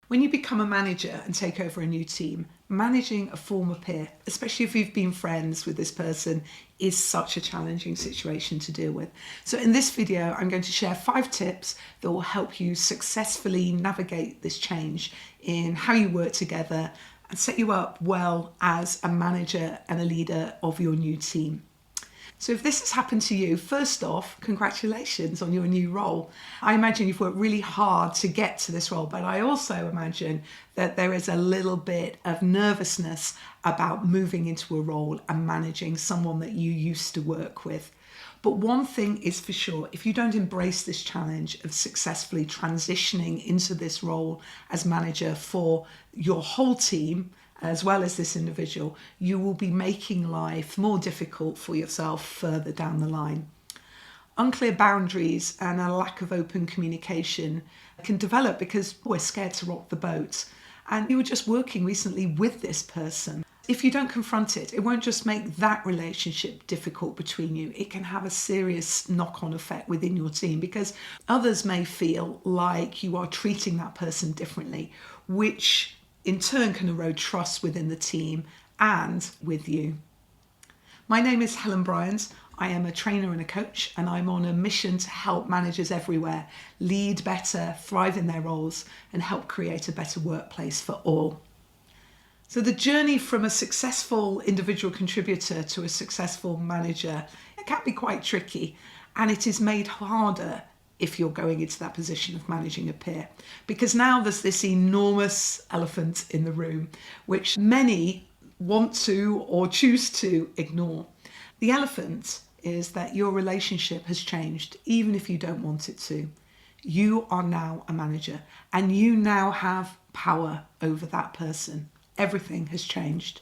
When you become a manager and take over a new team, managing a former peer, especially if you've been friends with this person, is such a challenging situation to deal with. So in this video, I'm going to share 5 tips that will help you successfully navigate this change in how you work together and set you up well as a manager and a leader of your new team. So if this has happened to you, first off, congratulations on your new role. I imagine you've worked really hard to get to this role, but I also imagine that there is a little bit of nervousness about moving into a role and managing someone that you used to work with. But one thing is for sure, if you don't embrace this challenge of successfully transitioning into this role as manager for your whole team, as well as this individual, you will be making life more difficult for yourself further down the line. Unclear boundaries and a lack of open communication can develop because we're scared to rock the boat. And you were just working recently with this person. If you don't confront it, it won't just make that relationship difficult between you. It can have a serious knock-on effect within your team because others may feel like you are treating that person differently, which in turn can erode trust within the team and with you. My name is Helen Bryant. I am a trainer and a coach, and I'm on a mission to help managers everywhere lead better, thrive in their roles, and help create a better workplace for all. So the journey from a successful individual contributor to a successful manager, it can be quite tricky, and it is made harder if you're going into that position of managing a peer. Because now there's this enormous elephant in the room, which many want to or choose to ignore. The elephant is that your relationship has changed, even if you don't want it to. You are now a manager, and you now have power over that person. Everything has changed.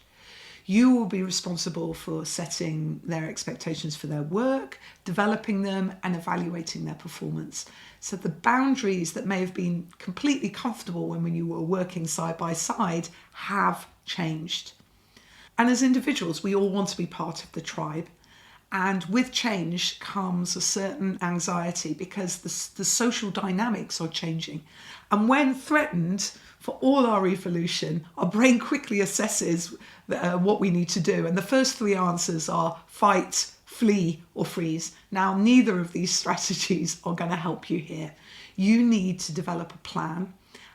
You will be responsible for setting their expectations for their work, developing them, and evaluating their performance. So the boundaries that may have been completely comfortable when you were working side by side have changed. And as individuals, we all want to be part of the tribe. And with change comes a certain anxiety because the social dynamics are changing. And when threatened for all our evolution, our brain quickly assesses what we need to do. And the first 3 answers are fight, flee, or freeze. Now, neither of these strategies are going to help you here. You need to develop a plan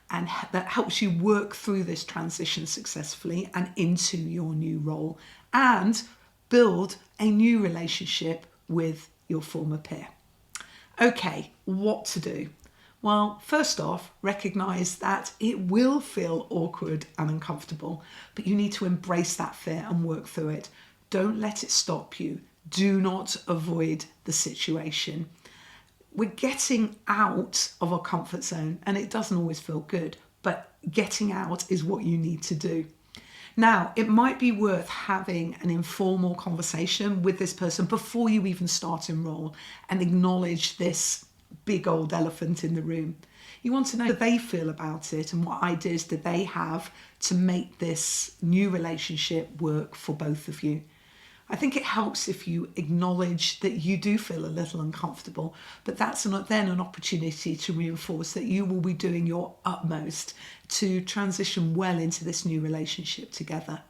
and that helps you work through this transition successfully and into your new role and build a new relationship with your former peer. Okay, what to do? Well, first off, recognise that it will feel awkward and uncomfortable, but you need to embrace that fear and work through it. Don't let it stop you. Do not avoid the situation. We're getting out of our comfort zone, and it doesn't always feel good, but getting out is what you need to do. Now, it might be worth having an informal conversation with this person before you even start in role and acknowledge this big old elephant in the room. You want to know how they feel about it and what ideas do they have to make this new relationship work for both of you. I think it helps if you acknowledge that you do feel a little uncomfortable, but that's then an opportunity to reinforce that you will be doing your utmost to transition well into this new relationship together.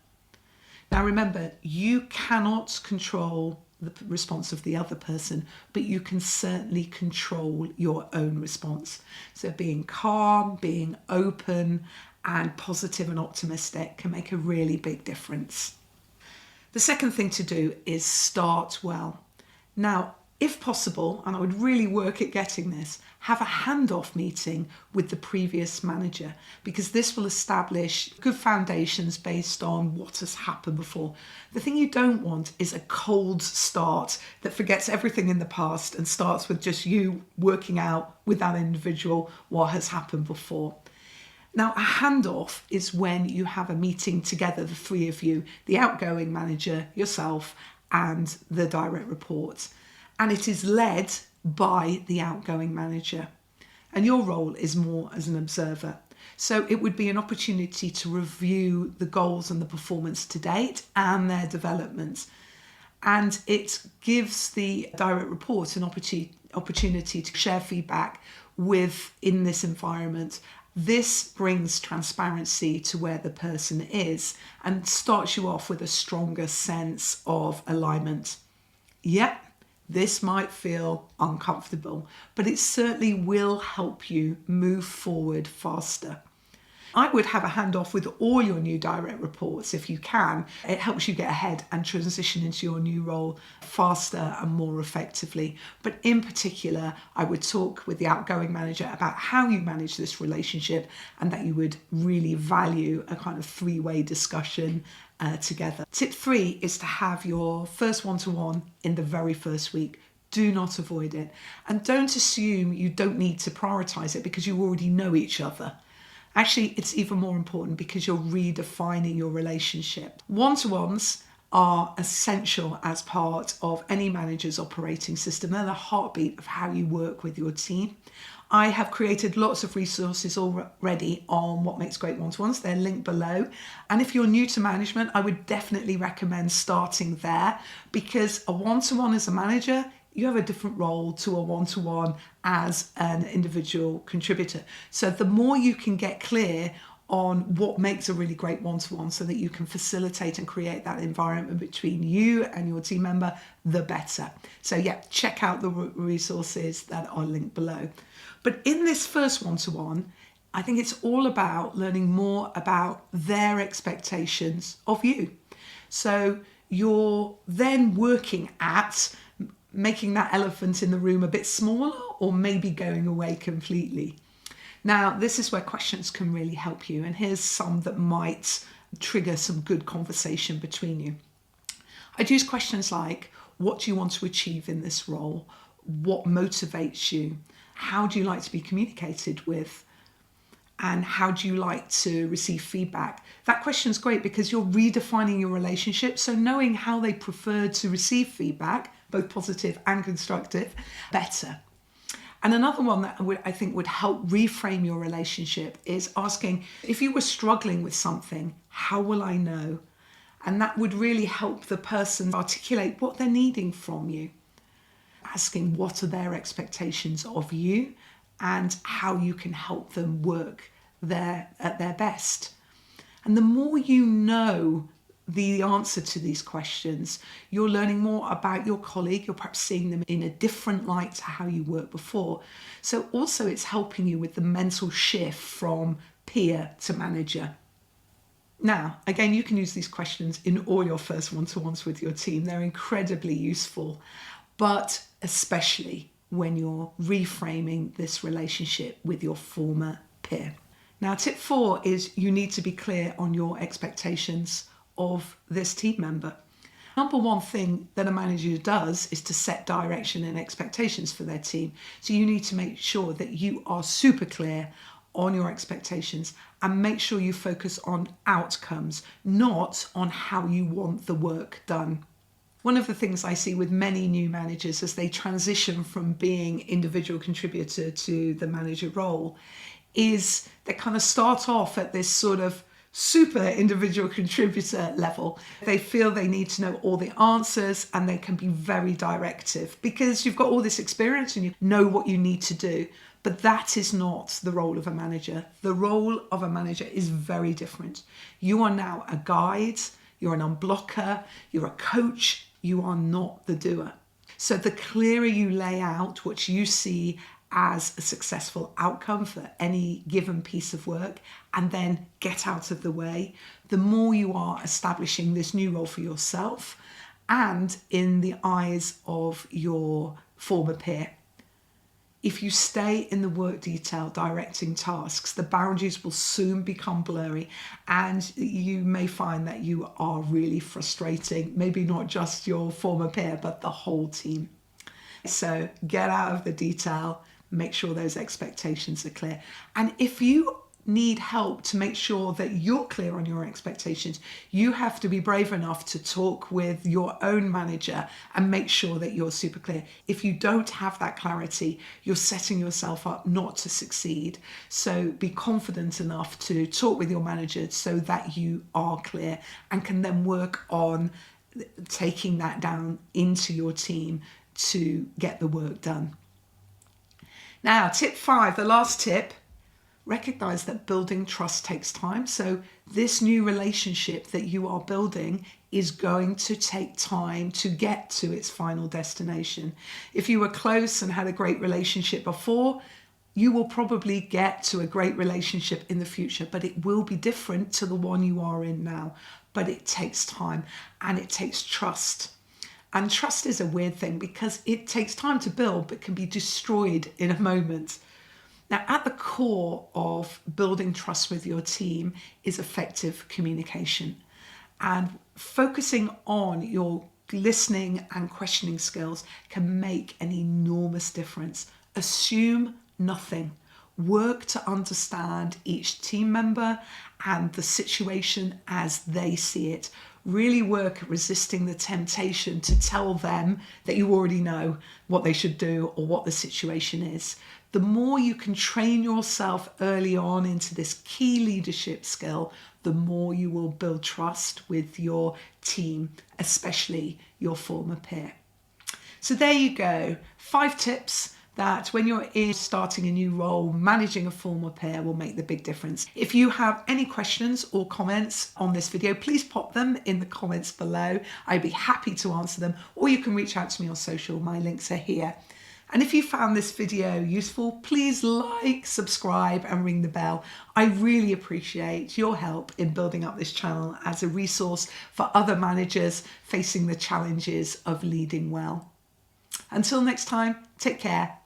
Now remember, you cannot control the response of the other person, but you can certainly control your own response. So being calm, being open, and positive and optimistic can make a really big difference. The second thing to do is start well. Now, if possible, and I would really work at getting this, have a handoff meeting with the previous manager because this will establish good foundations based on what has happened before. The thing you don't want is a cold start that forgets everything in the past and starts with just you working out with that individual what has happened before. Now, a handoff is when you have a meeting together, the 3 of you, the outgoing manager, yourself, and the direct report. And it is led by the outgoing manager. And your role is more as an observer. So it would be an opportunity to review the goals and the performance to date and their development. And it gives the direct report an opportunity to share feedback within this environment This brings transparency to where the person is and starts you off with a stronger sense of alignment. Yep, this might feel uncomfortable, but it certainly will help you move forward faster. I would have a handoff with all your new direct reports if you can. It helps you get ahead and transition into your new role faster and more effectively. But in particular, I would talk with the outgoing manager about how you manage this relationship and that you would really value a kind of three-way discussion together. Tip 3 is to have your first one-to-one in the very first week. Do not avoid it. And don't assume you don't need to prioritize it because you already know each other. Actually, it's even more important because you're redefining your relationship. One-to-ones are essential as part of any manager's operating system. They're the heartbeat of how you work with your team. I have created lots of resources already on what makes great one-to-ones. They're linked below. And if you're new to management, I would definitely recommend starting there because a one-to-one as a manager, you have a different role to a one-to-one as an individual contributor. So the more you can get clear on what makes a really great one-to-one so that you can facilitate and create that environment between you and your team member, the better. So yeah, check out the resources that are linked below. But in this first one-to-one, I think it's all about learning more about their expectations of you. So you're then working at making that elephant in the room a bit smaller or maybe going away completely. Now, this is where questions can really help you. And here's some that might trigger some good conversation between you. I'd use questions like, what do you want to achieve in this role? What motivates you? How do you like to be communicated with? And how do you like to receive feedback? That question's great because you're redefining your relationship. So knowing how they prefer to receive feedback, both positive and constructive, better. And another one that I think would help reframe your relationship is asking, if you were struggling with something, how will I know? And that would really help the person articulate what they're needing from you. Asking what are their expectations of you and how you can help them work at their best. And the more you know the answer to these questions, you're learning more about your colleague. You're perhaps seeing them in a different light to how you worked before. So also it's helping you with the mental shift from peer to manager. Now, again, you can use these questions in all your first one-to-ones with your team. They're incredibly useful, but especially when you're reframing this relationship with your former peer. Now, tip 4 is you need to be clear on your expectations of this team member. Number one thing that a manager does is to set direction and expectations for their team. So you need to make sure that you are super clear on your expectations and make sure you focus on outcomes, not on how you want the work done. One of the things I see with many new managers as they transition from being individual contributor to the manager role is they kind of start off at this sort of super individual contributor level. They feel they need to know all the answers and they can be very directive because you've got all this experience and you know what you need to do. But that is not the role of a manager. The role of a manager is very different. You are now a guide, you're an unblocker, you're a coach, you are not the doer. So the clearer you lay out what you see as a successful outcome for any given piece of work and then get out of the way, the more you are establishing this new role for yourself and in the eyes of your former peer. If you stay in the work detail directing tasks, the boundaries will soon become blurry and you may find that you are really frustrating, maybe not just your former peer, but the whole team. So get out of the detail, make sure those expectations are clear. And if you need help to make sure that you're clear on your expectations, you have to be brave enough to talk with your own manager and make sure that you're super clear. If you don't have that clarity, you're setting yourself up not to succeed. So be confident enough to talk with your manager so that you are clear and can then work on taking that down into your team to get the work done. Now, tip 5, the last tip, recognize that building trust takes time. So this new relationship that you are building is going to take time to get to its final destination. If you were close and had a great relationship before, you will probably get to a great relationship in the future, but it will be different to the one you are in now. But it takes time and it takes trust. And trust is a weird thing because it takes time to build, but can be destroyed in a moment. Now, at the core of building trust with your team is effective communication. And focusing on your listening and questioning skills can make an enormous difference. Assume nothing. Work to understand each team member and the situation as they see it. Really work at resisting the temptation to tell them that you already know what they should do or what the situation is. The more you can train yourself early on into this key leadership skill, the more you will build trust with your team, especially your former peer. So there you go, 5 tips that when you're starting a new role, managing a former peer will make the big difference. If you have any questions or comments on this video, please pop them in the comments below. I'd be happy to answer them, or you can reach out to me on social. My links are here. And if you found this video useful, please like, subscribe and ring the bell. I really appreciate your help in building up this channel as a resource for other managers facing the challenges of leading well. Until next time, take care.